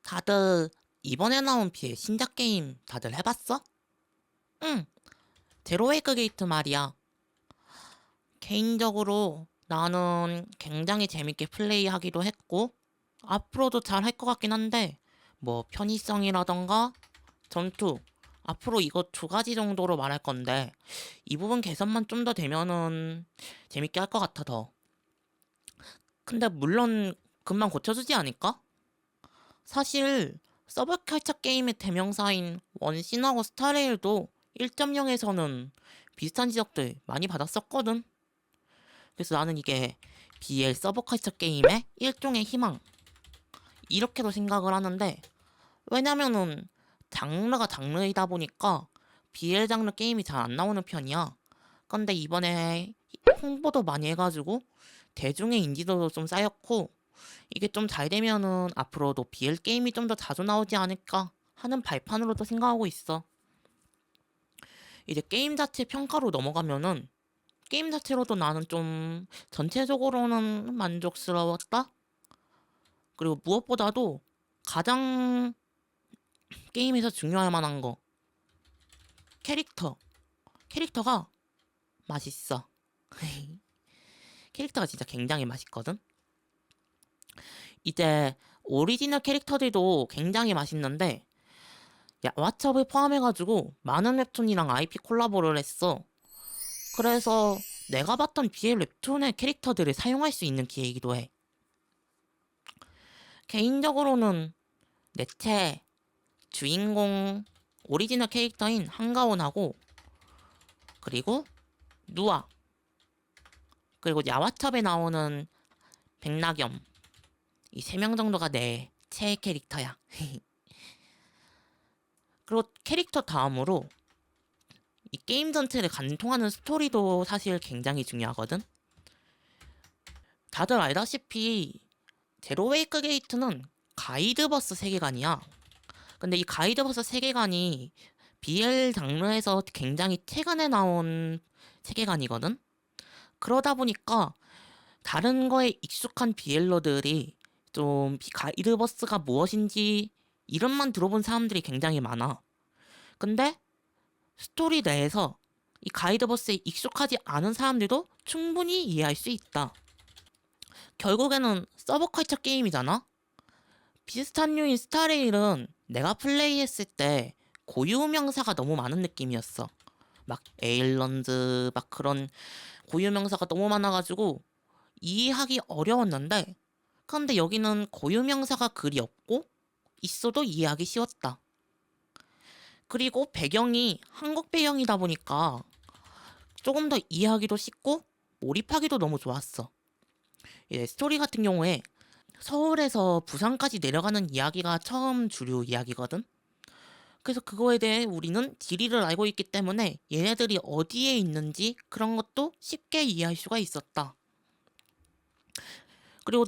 다들 이번에 나온 BL 신작 게임 다들 해봤어? 응, 제로웨이크 게이트 말이야. 개인적으로 나는 굉장히 재밌게 플레이하기도 했고, 앞으로도 잘 할 것 같긴 한데, 뭐 편의성이라던가 전투, 앞으로 이거 두 가지 정도로 말할 건데, 이 부분 개선만 좀 더 되면은 재밌게 할 것 같아 더. 근데 물론 금방 고쳐주지 않을까? 사실 서브컬처 게임의 대명사인 원신하고 스타레일도 1.0에서는 비슷한 지적들 많이 받았었거든. 그래서 나는 이게 BL 서브컬처 게임의 일종의 희망 이렇게도 생각을 하는데, 왜냐면은 장르가 장르이다 보니까 BL 장르 게임이 잘 안 나오는 편이야. 근데 이번에 홍보도 많이 해가지고 대중의 인지도도 좀 쌓였고, 이게 좀 잘 되면은 앞으로도 BL 게임이 좀 더 자주 나오지 않을까 하는 발판으로도 생각하고 있어. 이제 게임 자체 평가로 넘어가면은 게임 자체로도 나는 좀 전체적으로는 만족스러웠다? 그리고 무엇보다도 가장 게임에서 중요할 만한 거, 캐릭터. 캐릭터가 맛있어. 캐릭터가 진짜 굉장히 맛있거든? 이제 오리지널 캐릭터들도 굉장히 맛있는데, 야, 왓챠을 포함해가지고 많은 웹툰이랑 IP 콜라보를 했어. 그래서 내가 봤던 BL 웹툰의 캐릭터들을 사용할 수 있는 기회이기도 해. 개인적으로는 내체 주인공 오리지널 캐릭터인 한가온하고, 그리고 누아, 그리고 야와첩에 나오는 백낙염, 이 세 명 정도가 내 최애 캐릭터야. 그리고 캐릭터 다음으로 이 게임 전체를 관통하는 스토리도 사실 굉장히 중요하거든. 다들 알다시피 제로웨이크 게이트는 가이드버스 세계관이야. 근데 이 가이드버스 세계관이 BL 장르에서 굉장히 최근에 나온 세계관이거든. 그러다 보니까 다른 거에 익숙한 BL러들이 좀 가이드버스가 무엇인지 이름만 들어본 사람들이 굉장히 많아. 근데 스토리 내에서 이 가이드버스에 익숙하지 않은 사람들도 충분히 이해할 수 있다. 결국에는 서브컬처 게임이잖아? 비슷한 류인 스타레일은 내가 플레이했을 때 고유 명사가 너무 많은 느낌이었어. 막 에일런즈 막 그런 고유 명사가 너무 많아가지고 이해하기 어려웠는데, 그런데 여기는 고유 명사가 그리 없고 있어도 이해하기 쉬웠다. 그리고 배경이 한국 배경이다 보니까 조금 더 이해하기도 쉽고 몰입하기도 너무 좋았어. 스토리 같은 경우에 서울에서 부산까지 내려가는 이야기가 처음 주류 이야기거든. 그래서 그거에 대해 우리는 지리를 알고 있기 때문에 얘네들이 어디에 있는지 그런 것도 쉽게 이해할 수가 있었다. 그리고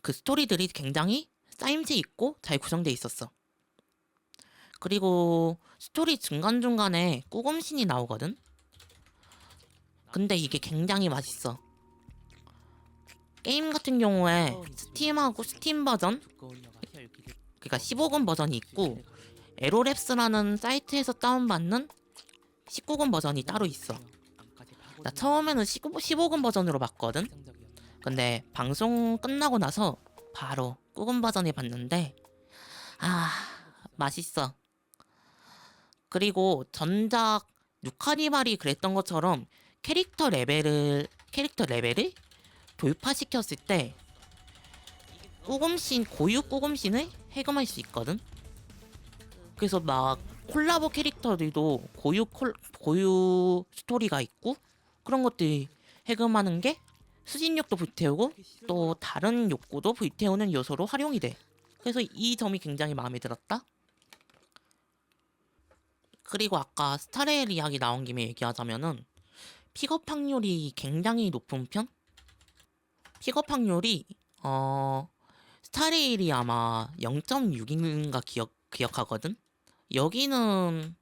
그 스토리들이 굉장히 쌓임새 있고 잘 구성돼 있었어. 그리고 스토리 중간중간에 꾸금신이 나오거든. 근데 이게 굉장히 맛있어. 게임 같은 경우에 스팀하고 스팀 버전, 그러니까 15금 버전이 있고 에로랩스라는 사이트에서 다운받는 19금 버전이 따로 있어. 나 처음에는 15금 버전으로 봤거든. 근데 방송 끝나고 나서 바로 9금 버전에 봤는데, 아, 맛있어. 그리고 전작 누카리말이 그랬던 것처럼 캐릭터 레벨을 돌파시켰을 때 꾸금신 고유 꾸금신을 해금할 수 있거든. 그래서 막 콜라보 캐릭터들도 고유 스토리가 있고 그런 것들이 해금하는 게 수진력도 불태우고 또 다른 욕구도 불태우는 요소로 활용이 돼. 그래서 이 점이 굉장히 마음에 들었다. 그리고 아까 스타레일 이야기 나온 김에 얘기하자면은 픽업 확률이 굉장히 높은 편? 픽업 확률이 스타레일이 아마 0.6인가 기억하거든? 여기는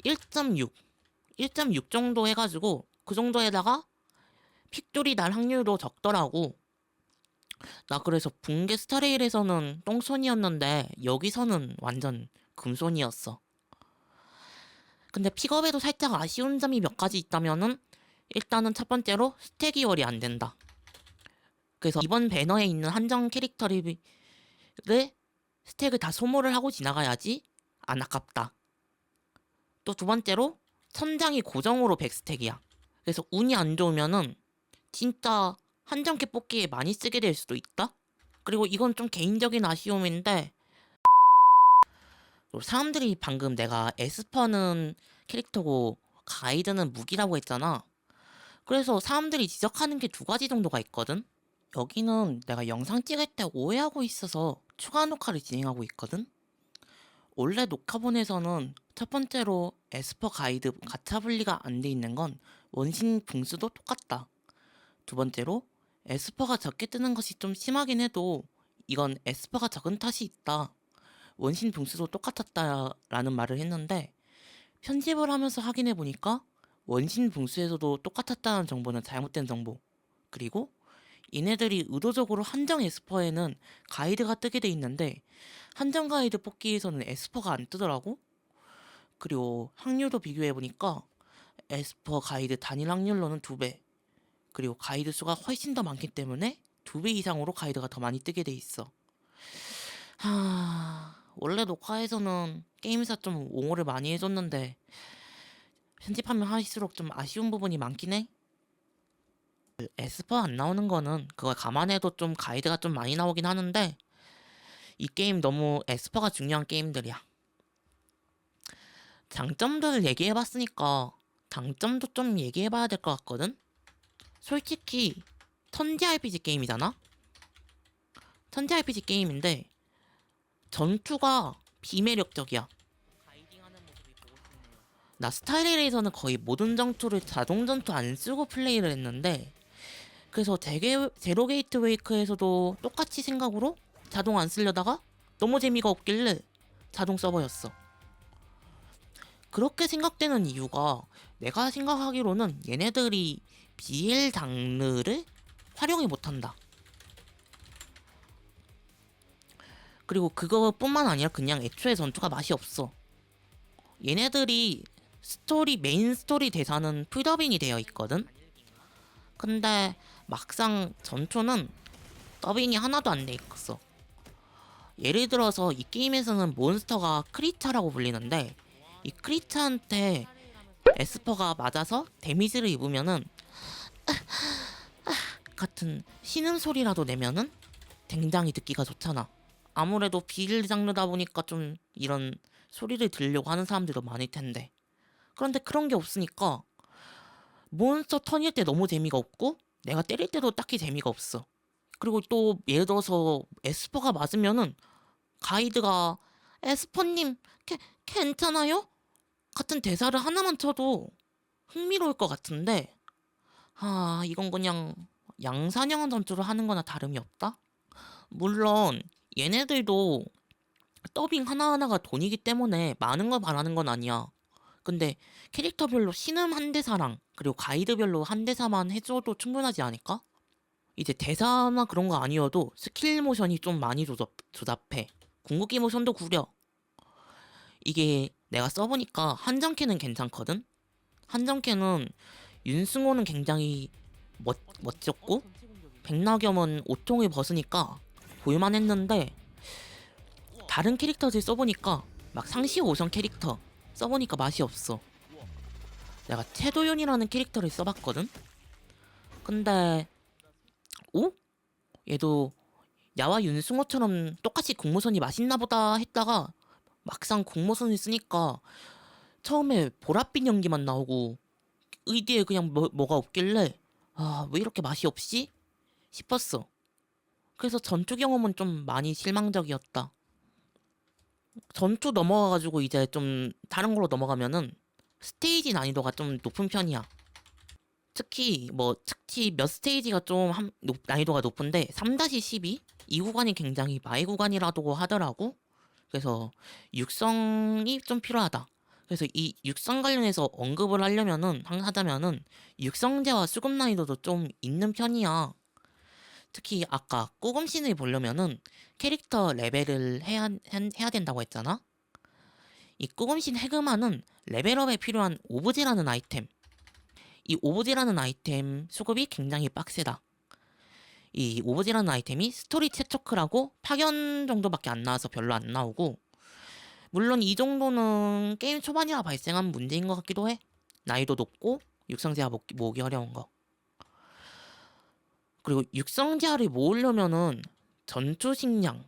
1.6, 1.6 정도 해가지고 그 정도에다가 픽돌이 날 확률도 적더라고. 나 그래서 붕괴 스타레일에서는 똥손이었는데 여기서는 완전 금손이었어. 근데 픽업에도 살짝 아쉬운 점이 몇 가지 있다면은 일단은 첫 번째로 스택이 월이 안 된다. 그래서 이번 배너에 있는 한정 캐릭터를 스택을 다 소모를 하고 지나가야지 안 아깝다. 또 두 번째로 천장이 고정으로 100스택이야. 그래서 운이 안 좋으면은 진짜 한정캐 뽑기에 많이 쓰게 될 수도 있다. 그리고 이건 좀 개인적인 아쉬움인데 사람들이 방금 내가 에스퍼는 캐릭터고 가이드는 무기라고 했잖아. 그래서 사람들이 지적하는 게 두 가지 정도가 있거든. 여기는 내가 영상 찍을 때 오해하고 있어서 추가 녹화를 진행하고 있거든. 원래 녹화본에서는 첫 번째로 에스퍼 가이드 가차 분리가 안 돼 있는 건 원신 붕수도 똑같다. 두 번째로 에스퍼가 적게 뜨는 것이 좀 심하긴 해도 이건 에스퍼가 적은 탓이 있다. 원신 붕수도 똑같았다라는 말을 했는데 편집을 하면서 확인해 보니까 원신 붕수에서도 똑같았다는 정보는 잘못된 정보. 그리고 얘네들이 의도적으로 한정 에스퍼에는 가이드가 뜨게 돼 있는데 한정 가이드 뽑기에서는 에스퍼가 안 뜨더라고. 그리고 확률도 비교해 보니까 에스퍼 가이드 단일 확률로는 2배. 그리고 가이드 수가 훨씬 더 많기 때문에 2배 이상으로 가이드가 더 많이 뜨게 돼 있어. 원래 녹화에서는 게임사 좀 옹호를 많이 해줬는데 편집하면 할수록 좀 아쉬운 부분이 많긴 해. 에스퍼 안 나오는 거는 그걸 감안해도 좀 가이드가 좀 많이 나오긴 하는데 이 게임 너무 에스퍼가 중요한 게임들이야. 장점들을 얘기해봤으니까 단점도 좀 얘기해봐야 될 것 같거든? 솔직히 천재 RPG 게임이잖아? 천재 RPG 게임인데 전투가 비매력적이야. 나 스타일에서는 거의 모든 전투를 자동 전투 안 쓰고 플레이를 했는데 그래서 제로 게이트 웨이크에서도 똑같이 생각으로 자동 안 쓰려다가 너무 재미가 없길래 자동 써버렸어. 그렇게 생각되는 이유가 내가 생각하기로는 얘네들이 BL 장르를 활용을 못한다. 그리고 그거뿐만 아니라 그냥 애초에 전투가 맛이 없어. 얘네들이 메인 스토리 대사는 풀더빙이 되어 있거든? 근데 막상 전투는 더빙이 하나도 안 돼 있어. 예를 들어서 이 게임에서는 몬스터가 크리차라고 불리는데 이 크리차한테 에스퍼가 맞아서 데미지를 입으면은 같은 신음소리라도 내면은 굉장히 듣기가 좋잖아. 아무래도 비일 장르다 보니까 좀 이런 소리를 들으려고 하는 사람들도 많을 텐데. 그런데 그런 게 없으니까 몬스터 턴일 때 너무 재미가 없고 내가 때릴 때도 딱히 재미가 없어. 그리고 또 예를 들어서 에스퍼가 맞으면은 가이드가 에스퍼님 괜찮아요? 같은 대사를 하나만 쳐도 흥미로울 것 같은데 이건 그냥 양산형 전투를 하는 거나 다름이 없다? 물론 얘네들도 더빙 하나하나가 돈이기 때문에 많은 걸 바라는 건 아니야. 근데 캐릭터별로 신음 한 대사랑 그리고 가이드별로 한 대사만 해줘도 충분하지 않을까? 이제 대사나 그런 거 아니어도 스킬 모션이 좀 많이 조잡해. 궁극기 모션도 구려. 이게 내가 써보니까 한정캐는 괜찮거든? 한정캐는 윤승호는 굉장히 멋졌고 백낙염은 오통을 벗으니까 볼만 했는데 다른 캐릭터들 써보니까 막 상시 5성 캐릭터 써보니까 맛이 없어. 내가 태도윤이라는 캐릭터를 써봤거든? 근데 얘도 야와 윤승호처럼 똑같이 공모선이 맛있나 보다 했다가 막상 공모선을 쓰니까 처음에 보랏빛 연기만 나오고 의디에 그냥 뭐가 없길래 왜 이렇게 맛이 없지? 싶었어. 그래서 전투 경험은 좀 많이 실망적이었다. 전투 넘어가가지고 이제 좀 다른 걸로 넘어가면은 스테이지 난이도가 좀 높은 편이야. 특히 몇 스테이지가 좀 난이도가 높은데 3-12? 이 구간이 굉장히 마의 구간이라고 하더라고. 그래서 육성이 좀 필요하다. 그래서 이 육성 관련해서 언급을 하자면은 육성제와 수급 난이도도 좀 있는 편이야. 특히 아까 꾸금신을 보려면은 캐릭터 레벨을 해야 된다고 했잖아? 이 꾸금신 해금화는 레벨업에 필요한 오브제라는 아이템. 이 오브제라는 아이템 수급이 굉장히 빡세다. 이 오브제라는 아이템이 스토리 최초크라고 파견 정도밖에 안 나와서 별로 안 나오고, 물론 이 정도는 게임 초반이라 발생한 문제인 것 같기도 해. 난이도 높고 육성지하 모으기 어려운 거. 그리고 육성지하를 모으려면은 전투 식량,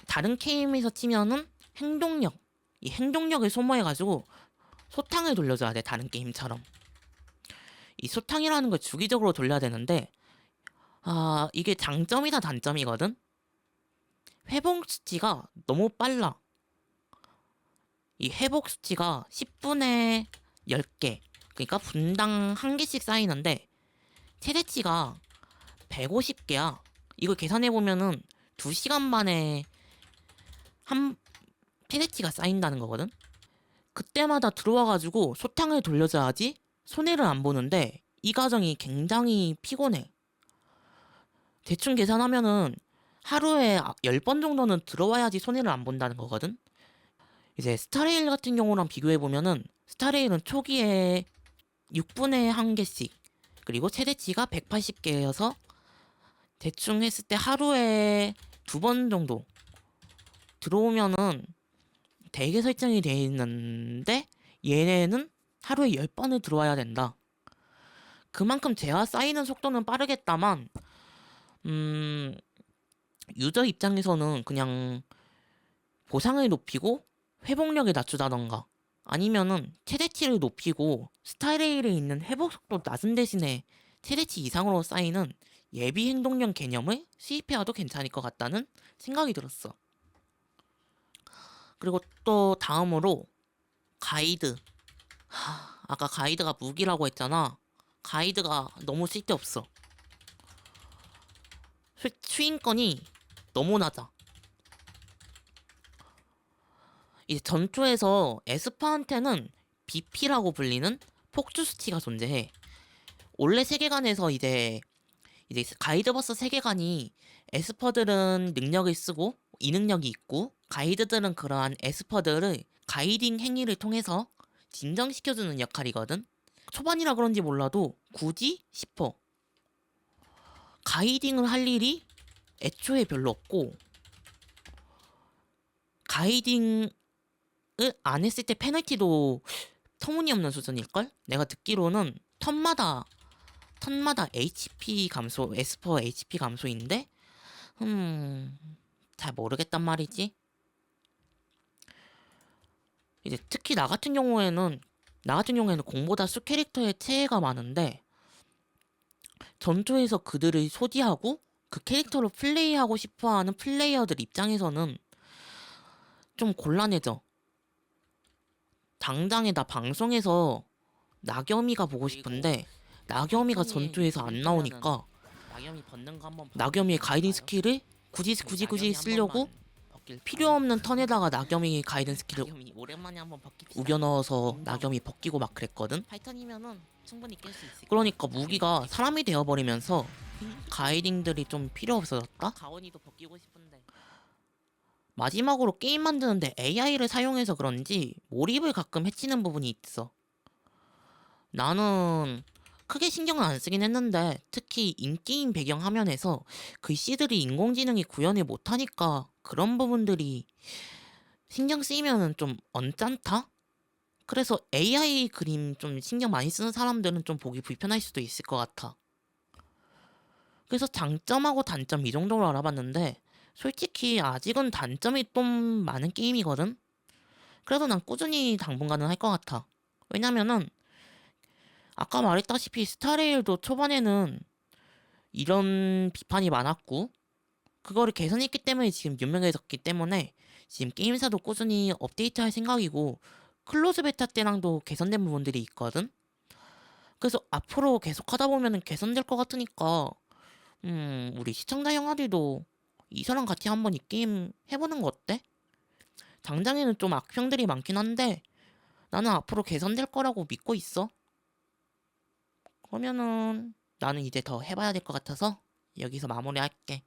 다른 게임에서 치면은 행동력, 이 행동력을 소모해가지고 소탕을 돌려줘야 돼. 다른 게임처럼 이 소탕이라는 걸 주기적으로 돌려야 되는데, 이게 장점이다 단점이거든. 회복 수치가 너무 빨라. 이 회복 수치가 10분에 10개, 그러니까 분당 1개씩 쌓이는데 최대치가 150개야. 이걸 계산해보면은 2시간 만에 한 최대치가 쌓인다는 거거든. 그때마다 들어와가지고 소탕을 돌려줘야지 손해를 안 보는데 이 과정이 굉장히 피곤해. 대충 계산하면은 하루에 10번 정도는 들어와야지 손해를 안 본다는 거거든. 이제 스타레일 같은 경우랑 비교해보면은 스타레일은 초기에 6분에 1개씩, 그리고 최대치가 180개여서 대충 했을 때 하루에 2번 정도 들어오면은 되게 설정이 돼 있는데, 얘네는 하루에 10번을 들어와야 된다. 그만큼 재화 쌓이는 속도는 빠르겠다만 유저 입장에서는 그냥 보상을 높이고 회복력을 낮추다던가, 아니면은 최대치를 높이고 스타레일에 있는 회복 속도 낮은 대신에 최대치 이상으로 쌓이는 예비 행동력 개념을 수입해와도 괜찮을 것 같다는 생각이 들었어. 그리고 또 다음으로 가이드. 아까 가이드가 무기라고 했잖아. 가이드가 너무 쓸데없어. 수인권이 너무 낮아. 이제 전투에서 에스파한테는 BP라고 불리는 폭주 수치가 존재해. 원래 세계관에서 이제 가이드버스 세계관이 에스퍼들은 능력을 쓰고 이 능력이 있고, 가이드들은 그러한 에스퍼들을 가이딩 행위를 통해서 진정시켜주는 역할이거든. 초반이라 그런지 몰라도 굳이 싶어. 가이딩을 할 일이 애초에 별로 없고, 가이딩을 안 했을 때 페널티도 터무니없는 수준일걸? 내가 듣기로는 턴마다 HP 감소, 에스퍼 HP 감소인데, 잘 모르겠단 말이지. 이제 특히 나 같은 경우에는 공보다 수 캐릭터의 체해가 많은데, 전투에서 그들을 소지하고 그 캐릭터로 플레이하고 싶어하는 플레이어들 입장에서는 좀 곤란해져. 당장에 나 방송에서 나겸이가 보고 싶은데 나겸이가 전투에서 안 나오니까 나겸이의 가이딩 스킬을 굳이 쓰려고 필요 없는 턴에다가 나겸이 가이딩 스킬을 우겨 넣어서 나겸이 벗기고 막 그랬거든. 그러니까 무기가 사람이 되어버리면서 가이딩들이 좀 필요 없어졌다. 마지막으로 게임 만드는데 AI를 사용해서 그런지 몰입을 가끔 해치는 부분이 있어. 나는 크게 신경을 안 쓰긴 했는데, 특히 인게임 배경 화면에서 글씨들이 인공지능이 구현을 못하니까 그런 부분들이 신경 쓰이면은 좀 언짢다? 그래서 AI 그림 좀 신경 많이 쓰는 사람들은 좀 보기 불편할 수도 있을 것 같아. 그래서 장점하고 단점 이 정도로 알아봤는데, 솔직히 아직은 단점이 좀 많은 게임이거든? 그래도 난 꾸준히 당분간은 할 것 같아. 왜냐면은 아까 말했다시피 스타레일도 초반에는 이런 비판이 많았고, 그거를 개선했기 때문에 지금 유명해졌기 때문에 지금 게임사도 꾸준히 업데이트할 생각이고, 클로즈 베타 때랑도 개선된 부분들이 있거든? 그래서 앞으로 계속 하다 보면은 개선될 것 같으니까 우리 시청자 형아들도 이사랑 같이 한번 이 게임 해보는 거 어때? 당장에는 좀 악평들이 많긴 한데 나는 앞으로 개선될 거라고 믿고 있어. 그러면은 나는 이제 더 해봐야 될 것 같아서 여기서 마무리할게.